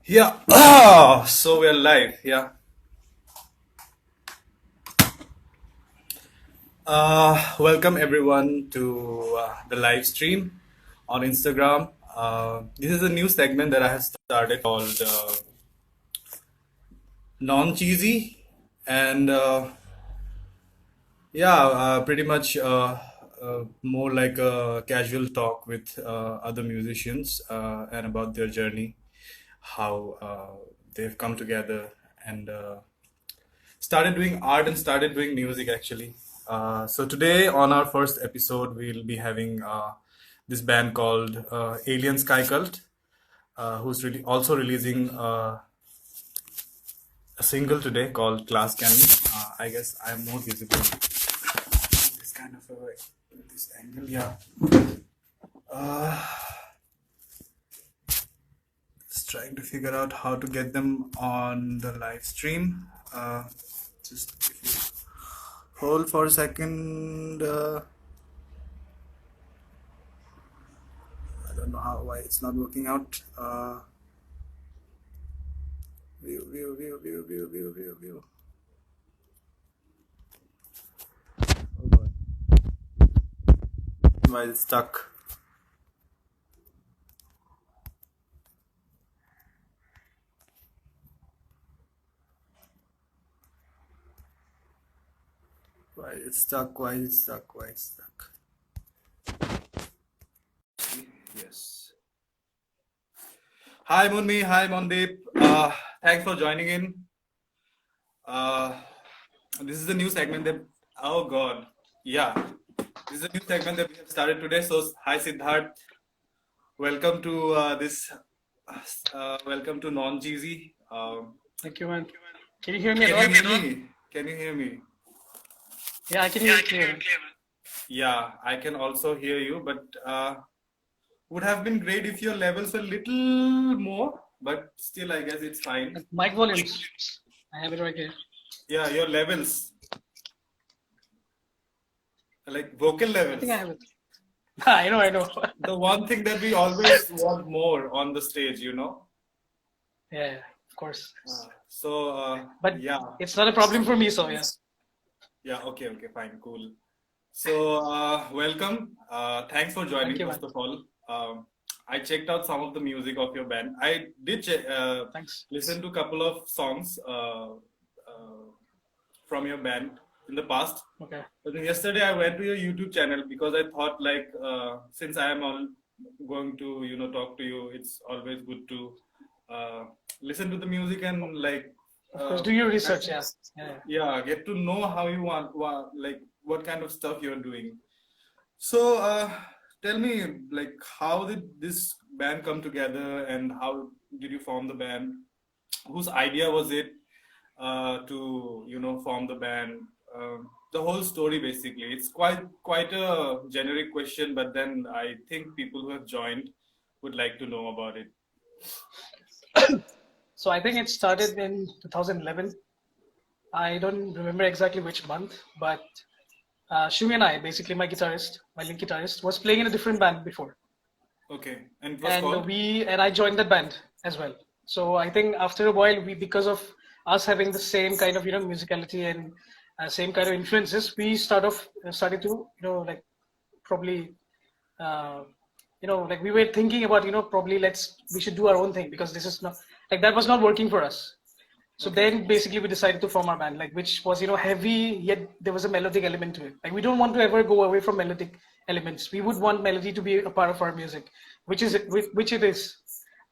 Yeah, so we're live. Yeah. Welcome everyone to the live stream on Instagram. This is a new segment that I have started called Non Cheesy. And yeah, pretty much more like a casual talk with other musicians and about their journey, how they've come together and started doing art and started doing music actually. So today on our first episode, we'll be having this band called Alien Sky Cult, who's really also releasing a single today called Class Canyon. I guess I'm more visible this kind of this angle. Yeah. Uh, just trying to figure out how to get them on the live stream. Just if you hold for a second. I don't know why it's not working out. View. Oh God. Why it's stuck? Why it's stuck? Why it's stuck? Why it's stuck? Yes. Hi Munmi. Hi Mondeep. Thanks for joining in. Uh, this is a new segment that. Oh God. Yeah. This is a new segment that we have started today. So hi Siddharth. Welcome to this. Welcome to Non Cheesy. Thank you, man. Can you hear me at Can all? you hear me? Can you hear me? Yeah, I can hear you clearly. Yeah, I can also hear you, but would have been great if your levels were little more, but still, I guess it's fine. Mic volumes. I have it right here. Yeah, your levels, like vocal I levels. think I have it. I know. The one thing that we always want more on the stage, you know. Yeah, of course. So, But yeah, it's not a problem for me, so yeah. yeah, okay, fine, cool. So, welcome. Thanks for joining, Thank you, first man. of all. I checked out some of the music of your band. I did Thanks. listen to a couple of songs from your band in the past. Okay. But then yesterday I went to your YouTube channel because I thought like since I am all going to talk to you, it's always good to uh, listen to the music and like Of course, do your research, yeah. yeah, get to know how you want like what kind of stuff you're doing. So tell me, like, how did this band come together, and how did you form the band? Whose idea was it to form the band? The whole story basically. It's quite a generic question, but then I think people who have joined would like to know about it. So I think it started in 2011. I don't remember exactly which month, but Shumi and I, basically my lead guitarist, was playing in a different band before. Okay, and it was called? And I joined that band as well. So I think after a while, because of us having the same kind of musicality and same kind of influences, we started to like probably like we were thinking about probably we should do our own thing, because this is not like that was not working for us. So then basically we decided to form our band, like which was heavy, yet there was a melodic element to it. Like we don't want to ever go away from melodic elements. We would want melody to be a part of our music, which it is.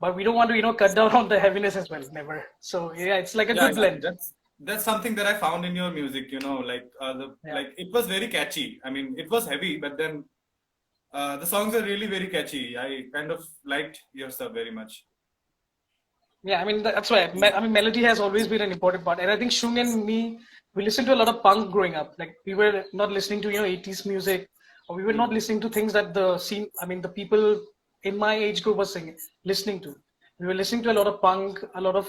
But we don't want to cut down on the heaviness as well. Never. So yeah, it's like a good blend. That's something that I found in your music. Like like it was very catchy. I mean, it was heavy, but then the songs are really very catchy. I kind of liked your stuff very much. Yeah, I mean that's why. I mean, melody has always been an important part, and I think Shung and me, we listened to a lot of punk growing up. Like we were not listening to 80s music, or we were not listening to things that the scene. I mean, the people in my age group was listening to. We were listening to a lot of punk, a lot of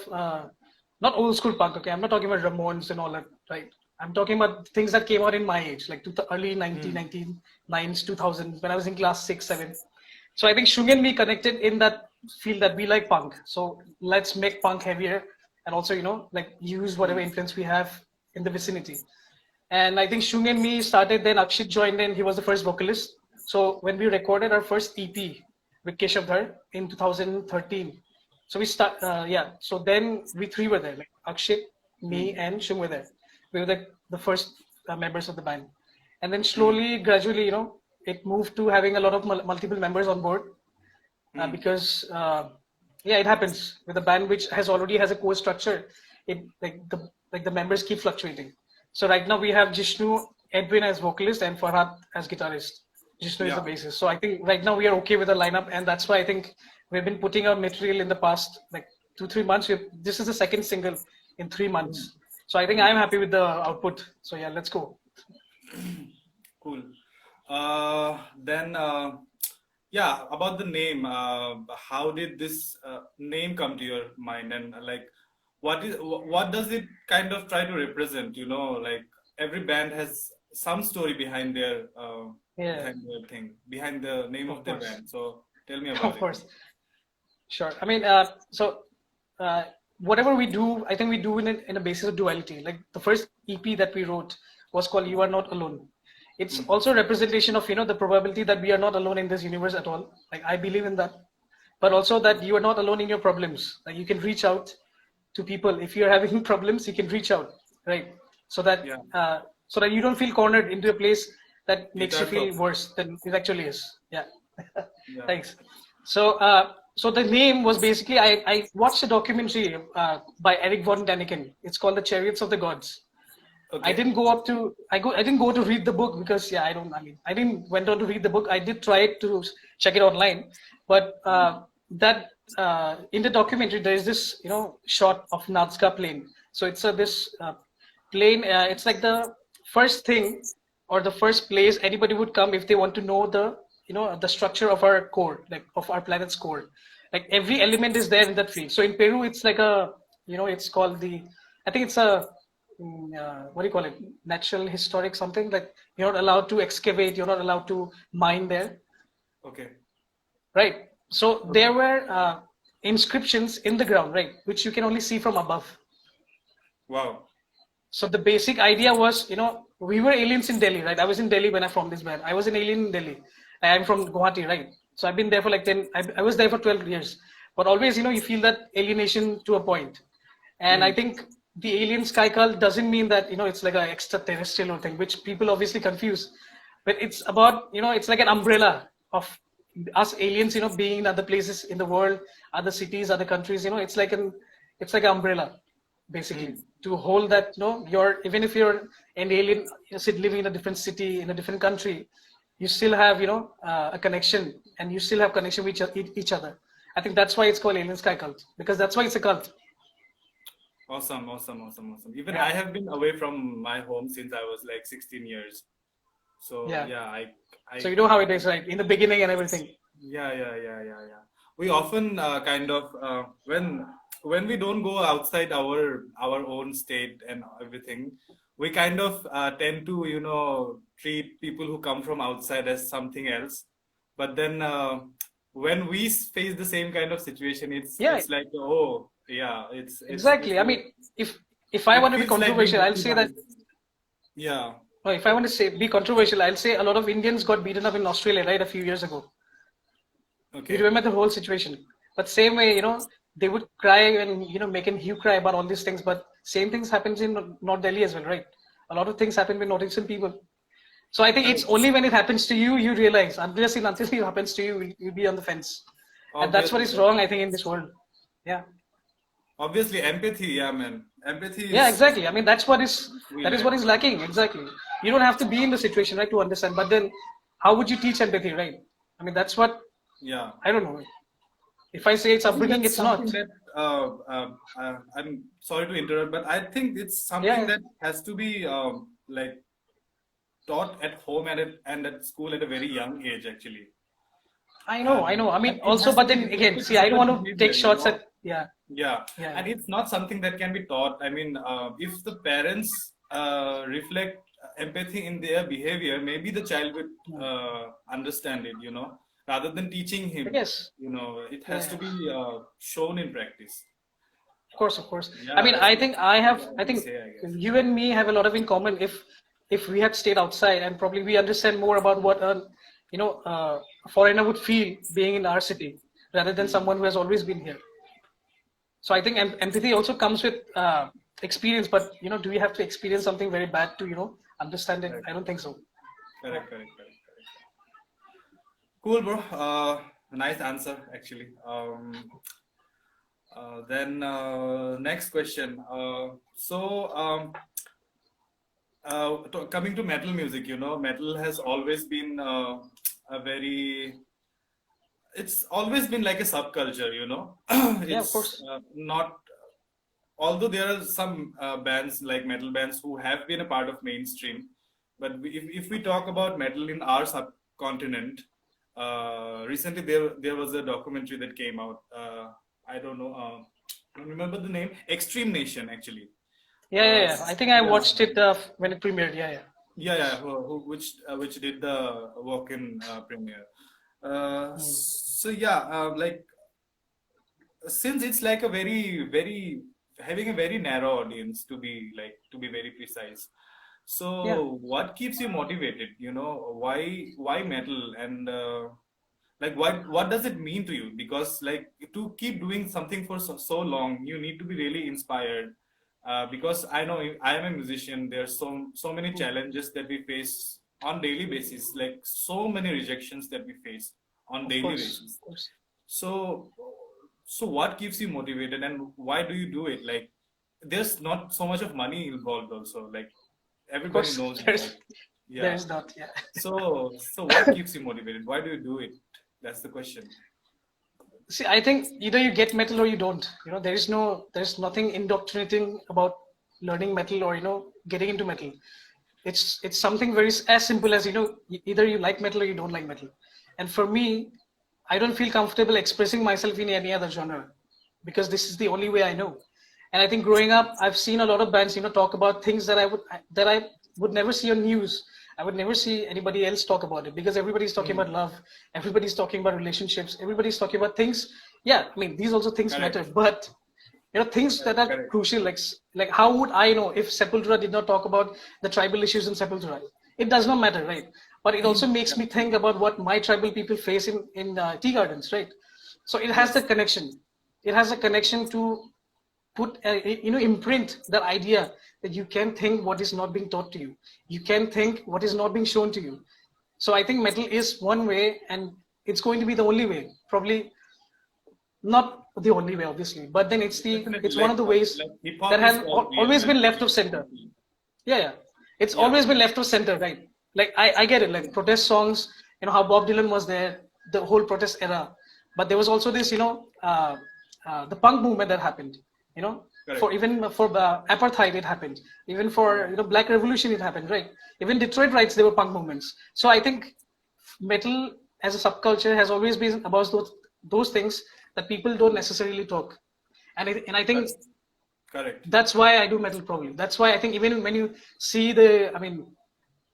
not old school punk. Okay, I'm not talking about Ramones and all that, right? I'm talking about things that came out in my age, like early 1990s, 2000s, when I was in class 6, 7. So I think Shung and me connected in that feel that we like punk. So let's make punk heavier and also, like use whatever Mm. influence we have in the vicinity. And I think Shung and me started, then Akshit joined in. He was the first vocalist. So when we recorded our first EP with Keshav Dhar in 2013, so we so then we three were there, like Akshit, me, Mm. and Shung were there. We were the first members of the band. And then Mm. slowly, gradually, it moved to having a lot of multiple members on board Mm. because yeah, it happens with a band which has a core structure. It like the members keep fluctuating. So right now we have Jishnu, Edwin as vocalist, and Farhad as guitarist. Jishnu is the Yeah. bassist. So I think right now we are okay with the lineup, and that's why I think we've been putting out material in the past like 2-3 months. This is the second single in 3 months. So I think I'm happy with the output. So yeah, let's go. Cool. Then, yeah, about the name. How did this name come to your mind, and like, what does it kind of try to represent? Like every band has some story Yeah, behind their thing, behind the name of of their course, band. So tell me about of it. course. Sure. I mean, uh, whatever we do, I think we do in a basis of duality. Like the first EP that we wrote was called "You Are Not Alone." It's Mm. also a representation of the probability that we are not alone in this universe at all. Like I believe in that, but also that you are not alone in your problems. Like you can reach out to people if you're having problems. You can reach out, right? So that Yeah. you don't feel cornered into a place that makes you Guitar feel talks. worse than it actually is. Yeah. Yeah. Thanks. So the name was basically I watched a documentary by Eric von Däniken. It's called The Chariots of the Gods. I Okay. didn't go up to I didn't go to read the book because yeah I didn't went on to read the book. I did try to check it online, but that in the documentary there is this shot of Nazca plane. So it's this plane. It's like the first thing or the first place anybody would come if they want to know the structure of our core, like of our planet's core. Like every element is there in that field. So in Peru, it's like it's called I think it's a what do you call it? Natural historic something, like you're not allowed to excavate, you're not allowed to mine there, Okay. right? So Okay. there were inscriptions in the ground, right, which you can only see from above. Wow. So the basic idea was, we were aliens in Delhi, right? I was in Delhi when I formed this band. I was an alien in Delhi. I'm from Guwahati, right? So I've been there for like 10, I was there for 12 years. But always, you feel that alienation to a point. And I Mm. think the alien sky cult doesn't mean that, it's like an extraterrestrial thing, which people obviously confuse. But it's about, it's like an umbrella of us aliens, being in other places in the world, other cities, other countries, it's like an umbrella basically Mm. to hold that you're even if you're an alien living in a different city in a different country, you still have a connection, and you still have connection with each other. I think that's why it's called alien sky cult, because that's why it's a cult. Awesome, awesome, awesome, awesome. Even Yeah, I have been away from my home since I was like 16 years. So yeah. yeah, So I, you know how it is, right, in the beginning and everything. yeah. We often kind of when we don't go outside our own state and everything, we kind of tend to treat people who come from outside as something else. But then when we face the same kind of situation, Yeah, it's like, oh yeah, it's exactly. I like mean, if I it want to be feels like being controversial, I'll say that. victimized. Yeah. Or if I want to say be controversial, I'll say a lot of Indians got beaten up in Australia, right, a few years ago. You Okay. remember the whole situation. But same way, they would cry and making Hugh cry about all these things. But same things happens in North Delhi as well, right? A lot of things happen with Northeastern people. So I think I it's mean, only when it happens to you you realize. Until it happens to you, you'll be on the fence, and that's what obviously, is wrong, I think, in this world. Yeah, obviously, empathy. Yeah, man. Empathy yeah, is exactly. I mean, we that is what lack. is lacking. Exactly. You don't have to be in the situation, right, to understand. But then, how would you teach empathy, right? I mean, that's what Yeah. I don't know. If I say it's I think upbringing, that's it's something not. that I'm sorry to interrupt, but I think it's Yeah, something yeah. that has to be like taught at home and at school at a very young age, actually. I know, I And know. I and mean, it also, has to but be then again, reflected see, in I don't our want to take behavior, shots at. Yeah, Yeah, yeah, and it's not something that can be taught. I mean, if the parents reflect empathy in their behavior, maybe the child would understand it. rather than teaching I him. guess. It has to Yeah. be shown in practice. Of course, of course. I Yeah, mean, that's what I I can think say, I guess. you and me have a lot of in common. If we had stayed outside, and probably we understand more about what a foreigner would feel being in our city rather than Hmm. someone who has always been here. So I think empathy also comes with experience. But do we have to experience something very bad to understand it? Correct, I don't think so. Yeah. correct, correct, correct, correct. Cool, bro. Nice answer, actually. Then next question. Coming to metal music, metal has always been a very. It's always been like a subculture, Yeah, of It's course. not. Although there are some bands like metal bands who have been a part of mainstream, but if we talk about metal in our subcontinent, recently there was a documentary that came out. I don't know. I don't remember the name. Extreme Nation, actually. Yeah, yeah, yeah. I think I Yeah, watched it when it premiered. Yeah, yeah. yeah. Which did the walk-in premiere. Hmm. So yeah, like since it's like a very having a very narrow audience, to be very precise. Yeah, So what keeps you motivated? Why metal, and like what does it mean to you? Because like to keep doing something for so long, you need to be really inspired. Because I know I am a musician. There's so many hmm. challenges that we face on daily basis, like so many rejections that we face on Of daily course, basis. of course. So, so what keeps you motivated, and why do you do it? Like, there's not so much of money involved also. Like, Of everybody course, knows there's that. there Yeah. is not. Yeah. So what keeps you motivated? Why do you do it? That's the question. See, I think either you get metal or you don't. There's nothing indoctrinating about learning metal or getting into metal. It's something very as simple as either you like metal or you don't like metal. And for me, I don't feel comfortable expressing myself in any other genre because this is the only way I know. And I think growing up, I've seen a lot of bands talk about things that I would never see on news. I would never see anybody else talk about it because everybody's talking Hmm. about love, everybody's talking about relationships, everybody's talking about things. Yeah, I mean these also things matter, Correct. but things that Correct. are Correct. crucial, like how would I know if Sepultura did not talk about the tribal issues in Sepultura? It does not matter, right? But it also makes Yeah. me think about what my tribal people face in tea gardens, right? So it has the Yes. connection. It has a connection to put imprint the idea that you can think what is not being taught to you. You can think what is not being shown to you. So I think metal is one way, and it's going to be the only way. Probably not the only way, obviously, but then Definitely. it's one of the ways Like hip that hop is has for real. always Like been left of we center. totally. Yeah, yeah. It's Yeah. always been left of center, right? Like I get it, like protest songs, how Bob Dylan was there, the whole protest era. But there was also this, the punk movement that happened, Correct. for even for apartheid it happened, even for Yeah. Black Revolution it happened, right? Even Detroit riots, there were punk movements. So I think metal as a subculture has always been about those things that people don't necessarily talk. And I think That's correct. that's why I do metal probably. That's why I think even when you see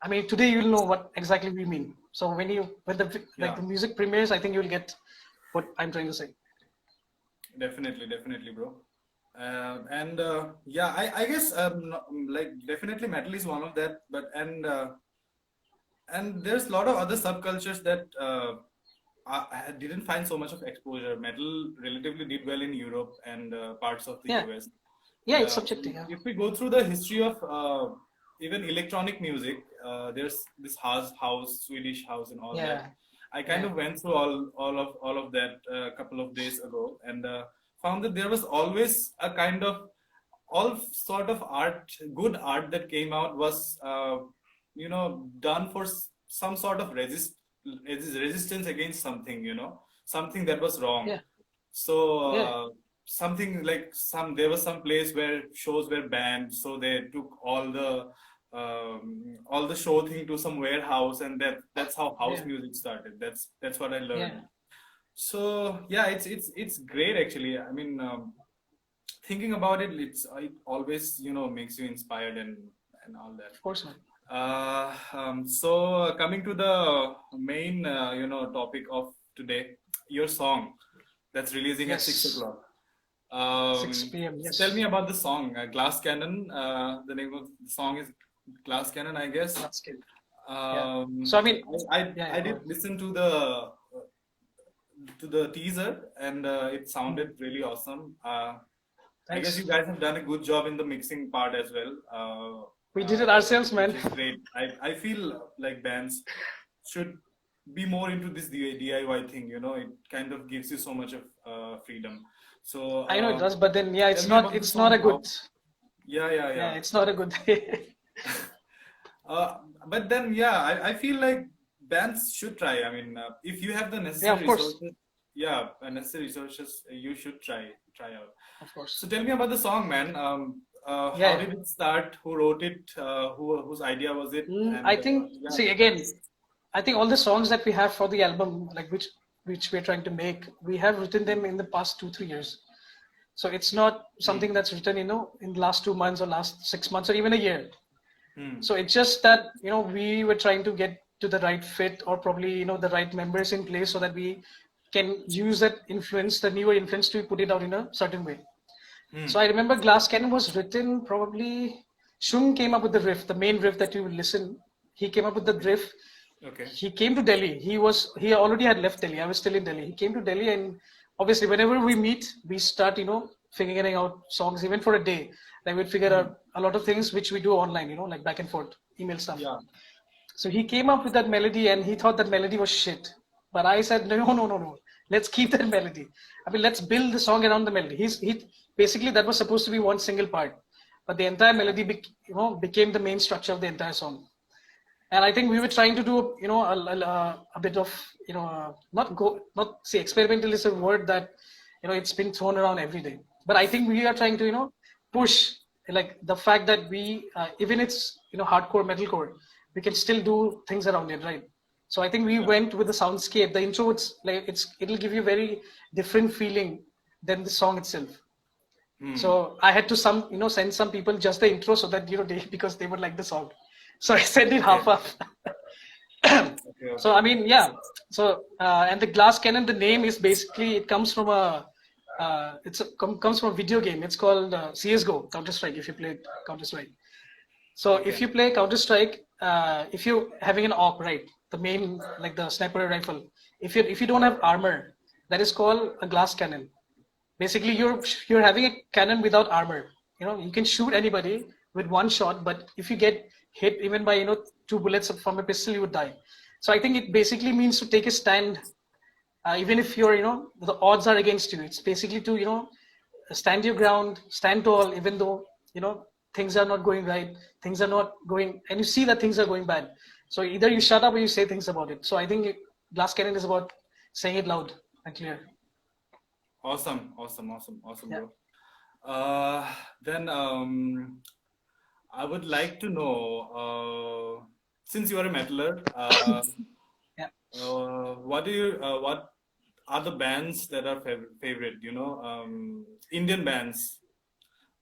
I mean today you'll know what exactly we mean. So when the Yeah. music premieres, I think you'll get what I'm trying to say. Definitely, definitely, bro. And yeah, I guess like definitely metal is one of that, but and there's a lot of other subcultures that I didn't find so much of exposure. Metal relatively did well in Europe and parts of the Yeah, US. yeah, it's Yeah, subjective. Yeah, if we go through the history of even electronic music, there's this house, Swedish house, and all that. yeah, I kind yeah, of went through all of that a couple of days ago, and found that there was always a kind of all sort of art, good art that came out was done for some sort of resistance against something, something that was wrong. yeah, So yeah, something like there was some place where shows were banned, so they took all the show thing to some warehouse, and that's how house yeah, music started. That's what I yeah. learned. So yeah, it's great, actually. I mean, thinking about it, it always makes you inspired and all that. Of course, man. So coming to the main topic of today, your song that's releasing at 6 o'clock. Um, 6 p.m. so Yes. tell me about the song, Glass Cannon. The name of the song is Glass Cannon, I guess. That's good. Yeah. So I mean, yeah, I did listen to the teaser, and it sounded really awesome. I guess thanks. you guys have done a good job in the mixing part as well. We did it ourselves, man. Which is great. I feel like bands should be more into this DIY thing. You know, it kind of gives you so much of freedom. So I know it does, but then yeah, tell me about the it's not song. a good. Yeah. It's not a good. But then, yeah, I feel like bands should try. I mean, if you have the Yeah, necessary of course. resources, necessary resources, you should try out. Of course. So tell me about the song, man. How Yeah. did it start? Who wrote it? Whose idea was it? And, I think, yeah. see, again, I think all the songs that we have for the album, like which we're trying to make, we have written them in the past 2-3 years. So it's not something that's written, in the last 2 months or last 6 months or even a year. So it's just that, we were trying to get to the right fit, or probably, the right members in place, so that we can use that influence, the newer influence, to put it out in a certain way. So I remember Glass Cannon was written probably, Shung came up with the riff, the main riff that you will listen. He came up with the riff. Okay. He came to Delhi. He already had left Delhi. I was still in Delhi. He came to Delhi, and obviously whenever we meet, we start, figuring out songs, even for a day. Like we'd figure out a lot of things which we do online, like back and forth, email stuff. Yeah. So he came up with that melody, and he thought that melody was shit. But I said, no. Let's keep that melody. I mean, let's build the song around the melody. He basically, that was supposed to be one single part, but the entire melody became the main structure of the entire song. And I think we were trying to do, a bit of, not say experimental is a word that, it's been thrown around every day. But I think we are trying to, push, like, the fact that we, even it's, hardcore, metalcore, we can still do things around it, right? So I think we went with the soundscape. The intro, it'll give you a very different feeling than the song itself. So I had to send some people just the intro, so that, because they would like the song. So I sent it half. Okay. So I mean, yeah. So and the Glass Cannon, the name is basically, it comes from comes from a video game. It's called CS:GO, Counter Strike. If you play Counter Strike, so if you play Counter Strike, if you're having an AUG, right, the main, like the sniper rifle, if you don't have armor, that is called a glass cannon. Basically, you're having a cannon without armor. You can shoot anybody with one shot, but if you get hit even by 2 bullets from a pistol, you would die. So I think it basically means to take a stand, even if you're the odds are against you. It's basically to stand your ground, stand tall, even though things are not going right, things are not going, and you see that things are going bad. So either you shut up or you say things about it. So I think Glass Cannon is about saying it loud and clear. Awesome, Yeah. bro. Then I would like to know, since you are a metaler, Yeah. what are the bands that are favorite? Indian bands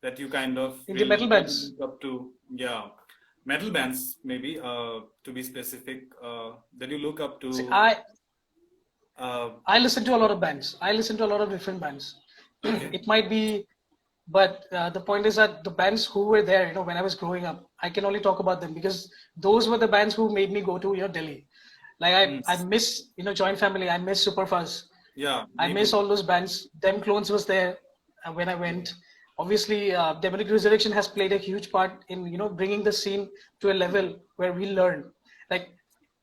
that you kind of Indian metal bands. look up to. Yeah, metal bands maybe, to be specific, that you look up to. See, I listen to a lot of bands. I listen to a lot of different bands. It might be, but the point is that the bands who were there, when I was growing up, I can only talk about them because those were the bands who made me go to, Delhi. Like I miss, Joint Family. I miss Superfuzz. Yeah, I miss all those bands. Them Clones was there when I went. Obviously, Demonic Resurrection has played a huge part in, bringing the scene to a level where we learn. Like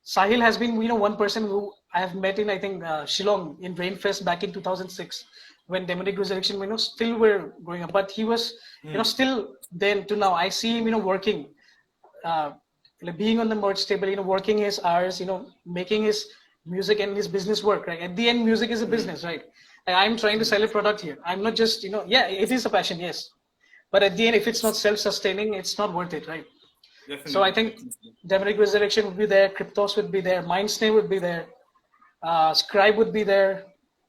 Sahil has been, one person who I have met in, I think, Shillong in Rainfest back in 2006, when Demonic Resurrection, still were going up. But he was, still then to now. I see him, working, being on the merch table, working his hours, making his music and his business work. Right? At the end, music is a business, right? Like, I'm trying to sell a product here. I'm not just, yeah, it is a passion, yes. But at the end, if it's not self-sustaining, it's not worth it, right? Definitely. So I think Demonic Resurrection would be there, Cryptos would be there, Mindsnare would be there, Scribe would be there,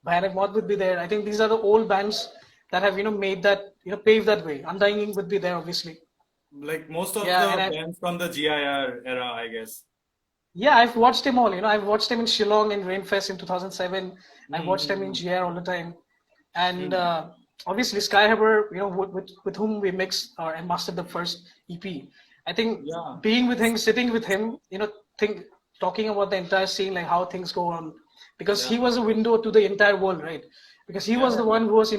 Bhayanak Moth would be there. I think these are the old bands that have, made that, paved that way. Undying Ink would be there, obviously. Like most of the bands from the GIR era, I guess. Yeah, I've watched him all. I've watched him in Shillong in Rainfest in 2007. I watched him in Mm-hmm. GR all the time, and Mm-hmm. obviously Sky Harbour, with whom we mixed or and mastered the first EP. I think Yeah, being with him, sitting with him, think talking about the entire scene, like how things go on, because yeah, he was a window to the entire world, right? Because he yeah, was the one who was,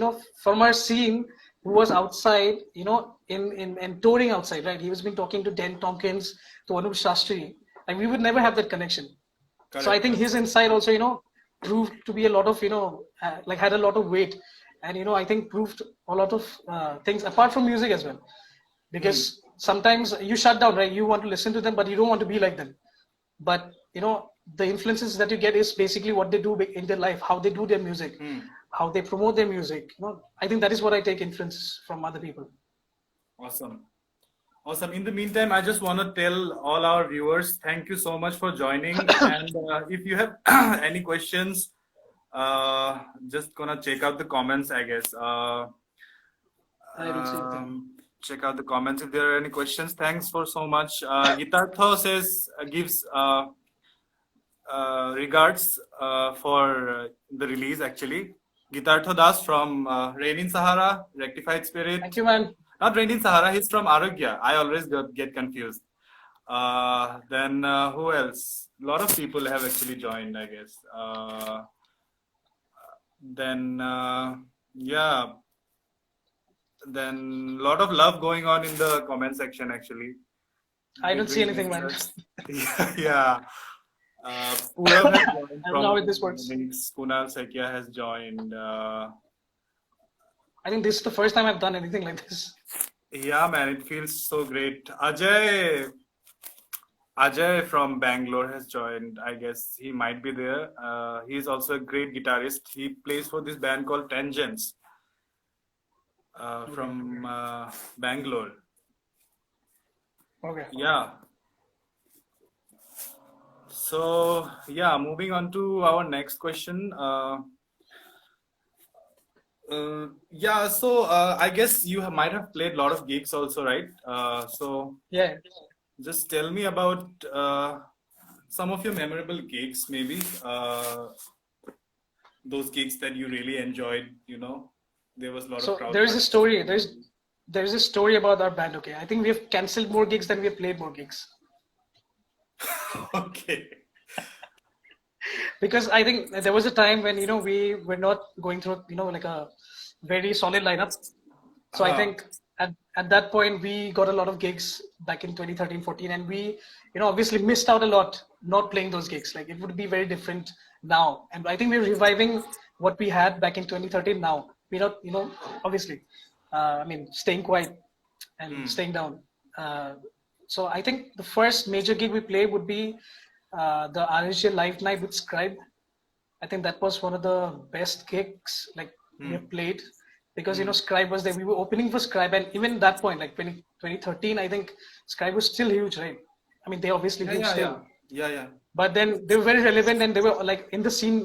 from our scene, who was outside, in touring outside, right? He was been talking to Dan Tompkins, to Anup Shastri, and we would never have that connection. So I correct, think correct. his insight also, proved to be a lot of, like had a lot of weight, and I think proved a lot of things apart from music as well. Hmm. Because sometimes you shut down, right? You want to listen to them, but you don't want to be like them. But the influences that you get is basically what they do in their life, how they do their music, Hmm. how they promote their music. I think that is what I take influences from other people. Awesome. Awesome. In the meantime, I just want to tell all our viewers, thank you so much for joining. And if you have any questions, just gonna check out the comments, I guess. I don't see anything. Check out the comments if there are any questions. Thanks for so much. Gitartho says gives regards for the release actually. Gitartho Das from Rain in Sahara, Rectified Thank Spirit. you, man. Not Rain in Sahara, he's from Arogya. I always get confused. Then who else? A lot of people have actually joined, I guess. Then yeah, then a lot of love going on in the comment section actually I don't see between anything, man. listeners. Yeah. Purav has joined I don't know from how this works. links. Kunal Sekia has joined. I think this is the first time I've done anything like this. Yeah, man, it feels so great. Ajay from Bangalore has joined. I guess he might be there. He's also a great guitarist. He plays for this band called Tangents Okay. from Bangalore. Okay. Yeah. So yeah, moving on to our next question. Yeah, so I guess you might have played a lot of gigs also, right? So Yeah. just tell me about some of your memorable gigs, maybe those gigs that you really enjoyed. There was a lot of So crowd there is a story. participation. There's a story about our band. Okay, I think we have cancelled more gigs than we have played more gigs. Okay. Because I think there was a time when we were not going through like a very solid lineup. So I Uh, think at that point we got a lot of gigs back in 2013-14, and we obviously missed out a lot not playing those gigs. Like it would be very different now, and I think we're reviving what we had back in 2013 now. We're not obviously I mean staying quiet and hmm. staying down. So I think the first major gig we played would be the RSJ Live Night with Scribe. I think that was one of the best gigs like we Hmm. have played, because Hmm. Scribe was there. We were opening for Scribe, and even that point, like 2013, I think Scribe was still huge, right? I mean, they're obviously Yeah, huge yeah, yeah, still, yeah, yeah. but then they were very relevant, and they were like in the scene,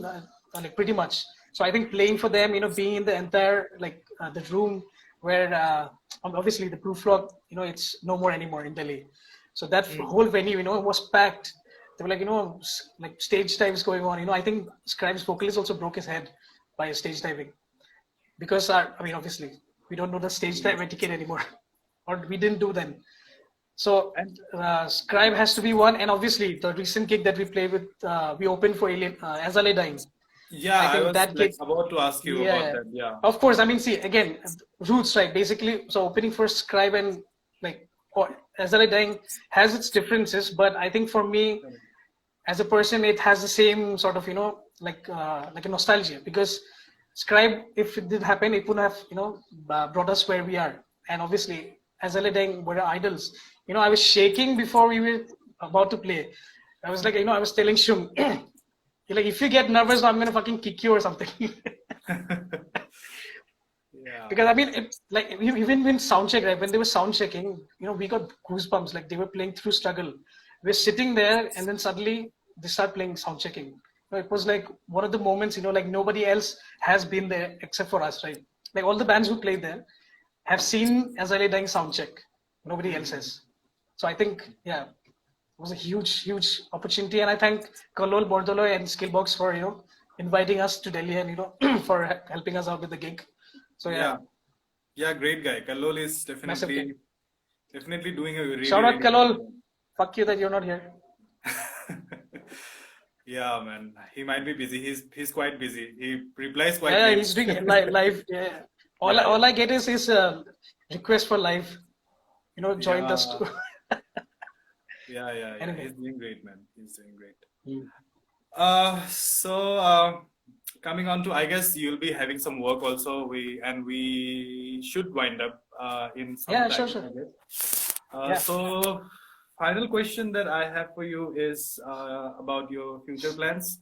like pretty much. So I think playing for them, being in the entire like the room where obviously the proof log, it's no more anymore in Delhi. So that Hmm. whole venue, was packed. There were like like stage dives going on. I think Scribe's vocalist also broke his head by stage diving, because I mean obviously we don't know the stage dive etiquette anymore, or we didn't do then. So And Scribe has to be one, and obviously the recent gig that we played with, we opened for Alien, Azale Dying. yeah, I I think was that like gig, about to ask you about yeah, that. Yeah. of course. I mean, see again, roots, right? Basically, so opening for Scribe and like or Azale Dying has its differences, but I think for me, as a person, it has the same sort of like a nostalgia, because Scribe, if it did happen, it would have brought us where we are. And obviously as Deng were our idols. I was shaking before we were about to play. I was like, I was telling Shum, like, if you get nervous, I'm gonna fucking kick you or something. Yeah. Because I mean, like even when sound check, right? When they were sound checking, we got goosebumps. Like they were playing through struggle. We're sitting there, and then suddenly they start playing sound checking. It was like one of the moments, like nobody else has been there except for us, right? Like all the bands who played there have seen Azalea Dying sound check. Nobody else Hmm. has. So I think, yeah, was a huge opportunity, and I thank Kalol Bordoloy and Skillbox for inviting us to Delhi and for helping us out with the gig. So Yeah, yeah, great guy. Kallol is massive gig. definitely doing a really, Shout out really good Kalol. job. Fuck you that you're not here. Yeah, man. He might be busy. He's quite busy. He replies quite Yeah, late. he's doing live. Yeah. Yeah, All I get is his request for live. Join yeah, us too. yeah. Anyway. He's doing great, man. He's doing great. Mm. So coming on to, I guess you'll be having some work also. We should wind up in some Yeah, time, sure. I guess. Yeah. So final question that I have for you is about your future plans.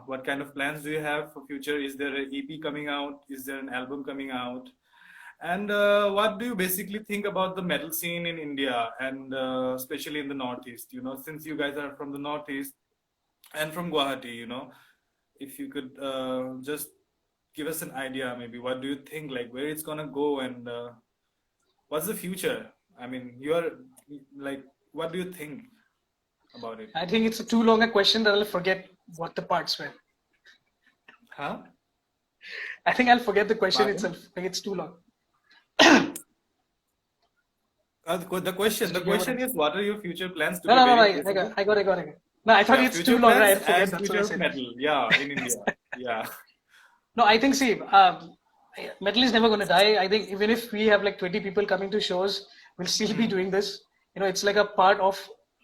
What kind of plans do you have for future? Is there an EP coming out? Is there an album coming out? And what do you basically think about the metal scene in India and especially in the Northeast? Since you guys are from the Northeast and from Guwahati, if you could just give us an idea, maybe what do you think, like where it's gonna go and what's the future? I mean, you're like, what do you think about it? I think it's too long a question that I'll forget what the parts were. Huh? I think I'll forget the question Pardon? itself. I think it's too long. The question is, what are your future plans to No, be no, very I specific? got it. No, I thought Yeah, it's future too long, right? plans I forget and that's what future I of said. metal. Yeah, in India. Yeah. No, I think, see, metal is never going to die. I think even if we have like 20 people coming to shows, we'll still be doing this. It's like a part of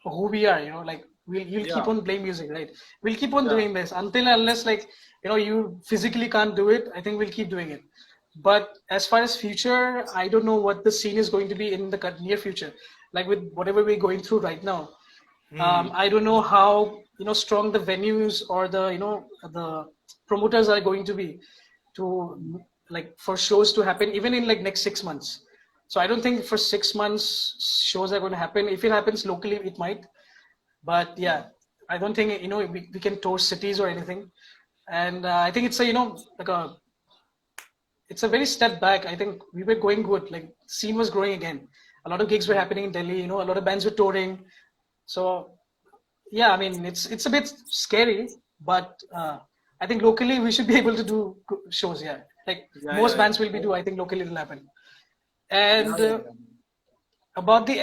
who we are, like you'll keep Yeah. on playing music, right? We'll keep on Yeah. doing this until unless like, you physically can't do it. I think we'll keep doing it. But as far as future, I don't know what the scene is going to be in the near future. Like with whatever we're going through right now, I don't know how strong the venues or the promoters are going to be to like for shows to happen even in like next 6 months. So I don't think for 6 months shows are going to happen. If it happens locally, it might. But yeah, I don't think we can tour cities or anything. And I think it's a like it's a very step back. I think we were going good. Like scene was growing again. A lot of gigs were happening in Delhi. A lot of bands were touring. So yeah, I mean it's a bit scary, but I think locally we should be able to do shows. Yeah, like most bands will be do. I think locally it'll happen. And about the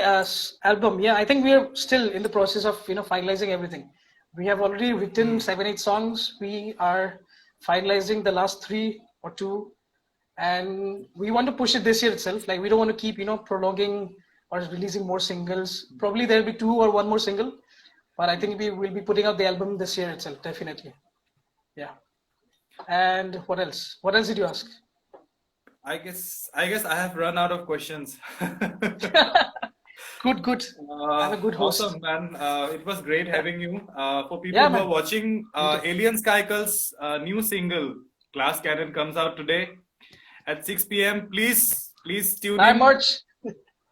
album, yeah, I think we are still in the process of finalizing everything. We have already written 7-8 songs. We are finalizing the last 3 or 2, and we want to push it this year itself. Like we don't want to keep prolonging or releasing more singles. Probably there'll be 2 or 1 more single, but I think we will be putting out the album this year itself, definitely. Yeah. And what else? What else did you ask? I guess I have run out of questions. Good. I'm a good host. Awesome, man. It was great having you. For people who are watching, Alien Skycle's new single, Glass Cannon, comes out today at 6 p.m. Please tune Buy in. merch.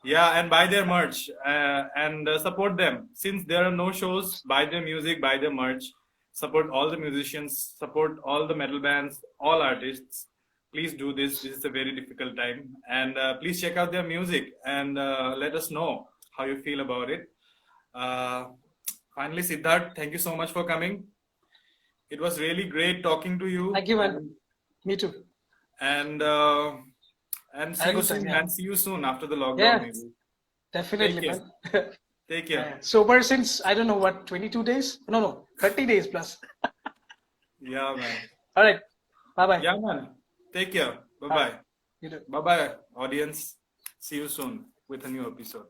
Yeah, and buy their merch and support them. Since there are no shows, buy their music, buy their merch. Support all the musicians, support all the metal bands, all artists. Please do this. This is a very difficult time. And please check out their music and let us know how you feel about it. Finally, Siddharth, thank you so much for coming. It was really great talking to you. Thank you, man. Me too. And see you soon, man. See you soon after the lockdown. Yeah, maybe. Definitely, man. Take care. Sober since, I don't know what, 22 days? No, 30 days plus. Yeah, man. All right. Bye-bye. Yeah, man. Take care. Bye-bye. You too. Bye-bye, audience. See you soon with a new episode.